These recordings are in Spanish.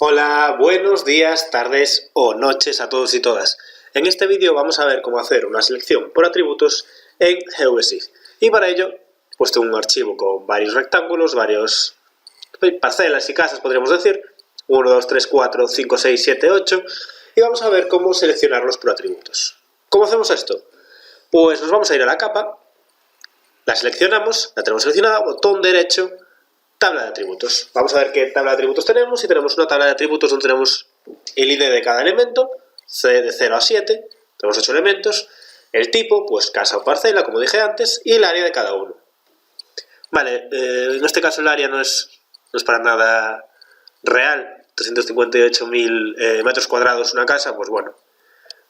Hola, buenos días, tardes o noches a todos y todas. En este vídeo vamos a ver cómo hacer una selección por atributos en GeoGeSig. Y para ello he puesto un archivo con varios rectángulos, varios parcelas y casas, podríamos decir. 1, 2, 3, 4, 5, 6, 7, 8. Y vamos a ver cómo seleccionarlos por atributos. ¿Cómo hacemos esto? Pues nos vamos a ir a la capa, la seleccionamos, la tenemos seleccionada, botón derecho, tabla de atributos. Vamos a ver qué tabla de atributos tenemos. Y tenemos una tabla de atributos donde tenemos el ID de cada elemento, C de 0 a 7, tenemos 8 elementos, el tipo, pues casa o parcela, como dije antes, y el área de cada uno. Vale, en este caso el área no es para nada real, 358.000 metros cuadrados una casa, pues bueno.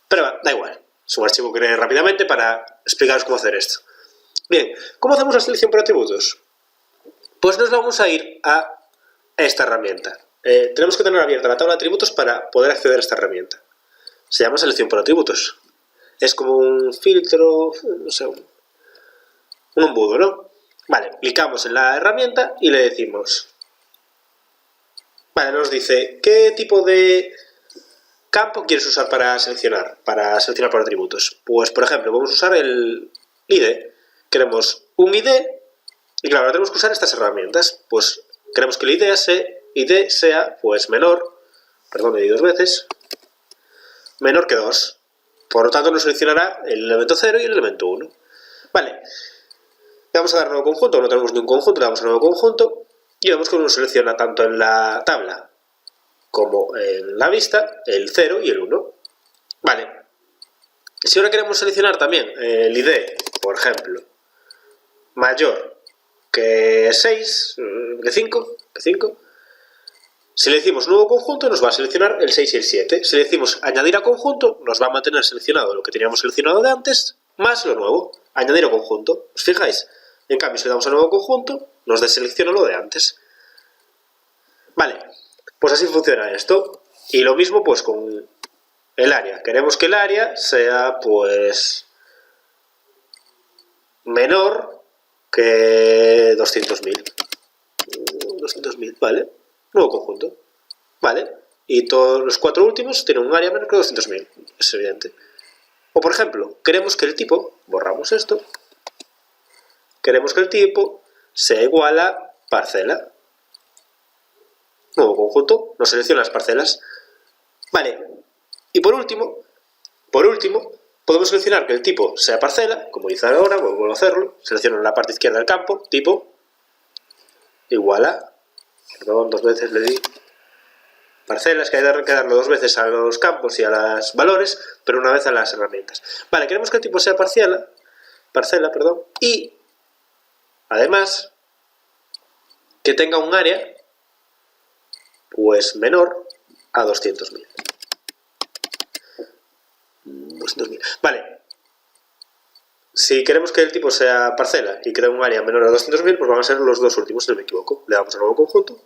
Pero da igual, es un archivo que creé rápidamente para explicaros cómo hacer esto. Bien, ¿cómo hacemos la selección por atributos? Pues nos vamos a ir a esta herramienta. Tenemos que tener abierta la tabla de atributos para poder acceder a esta herramienta. Se llama selección por atributos. Es como un filtro, no sé, un embudo, ¿no? Vale, clicamos en la herramienta y le decimos... Vale, nos dice, ¿qué tipo de campo quieres usar para seleccionar por atributos? Pues, por ejemplo, vamos a usar el ID. Queremos un ID... Y claro, ahora tenemos que usar estas herramientas. Pues queremos que el ID sea pues menor, perdón, le di dos veces, menor que 2. Por lo tanto nos seleccionará el elemento 0 y el elemento 1. Vale, le vamos a dar nuevo conjunto, no tenemos ni un conjunto, le damos a nuevo conjunto y vemos que nos selecciona tanto en la tabla como en la vista el 0 y el 1. Vale, si ahora queremos seleccionar también el ID, por ejemplo, mayor que 6, que 5, si le decimos nuevo conjunto nos va a seleccionar el 6 y el 7. Si le decimos añadir a conjunto nos va a mantener seleccionado lo que teníamos seleccionado de antes, más lo nuevo, añadir a conjunto. ¿Os fijáis? En cambio, si le damos a nuevo conjunto, nos deselecciona lo de antes. Vale, pues así funciona esto. Y lo mismo pues con el área. Queremos que el área sea pues menor que 200.000. 200.000, ¿vale? Nuevo conjunto, ¿vale? Y todos los 4 últimos tienen un área menor que 200.000, es evidente. O por ejemplo, queremos que el tipo, borramos esto, queremos que el tipo sea igual a parcela. Nuevo conjunto, nos selecciona las parcelas. Vale, y por último, podemos seleccionar que el tipo sea parcela, como hice ahora, vuelvo a hacerlo, selecciono en la parte izquierda del campo, tipo, igual a, perdón, dos veces le di, parcelas, que hay que darle dos veces a los campos y a los valores, pero una vez a las herramientas. Vale, queremos que el tipo sea parcela, y además que tenga un área pues menor a 200.000. Vale, si queremos que el tipo sea parcela y que tenga un área menor a 200.000, pues van a ser los dos últimos, si no me equivoco. Le damos a nuevo conjunto,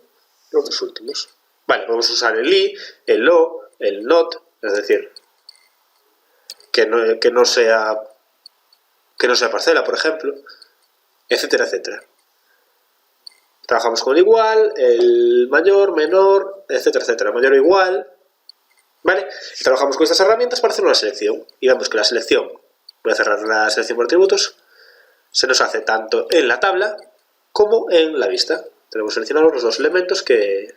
los dos últimos. Vale, podemos usar el i, el lo, el not, es decir, que no sea parcela, por ejemplo, etcétera, etcétera. Trabajamos con el igual, el mayor, menor, etcétera, etcétera, mayor o igual, ¿vale? Y trabajamos con estas herramientas para hacer una selección. Y vemos que la selección, voy a cerrar la selección por atributos, se nos hace tanto en la tabla como en la vista. Tenemos seleccionados los dos elementos que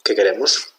queremos.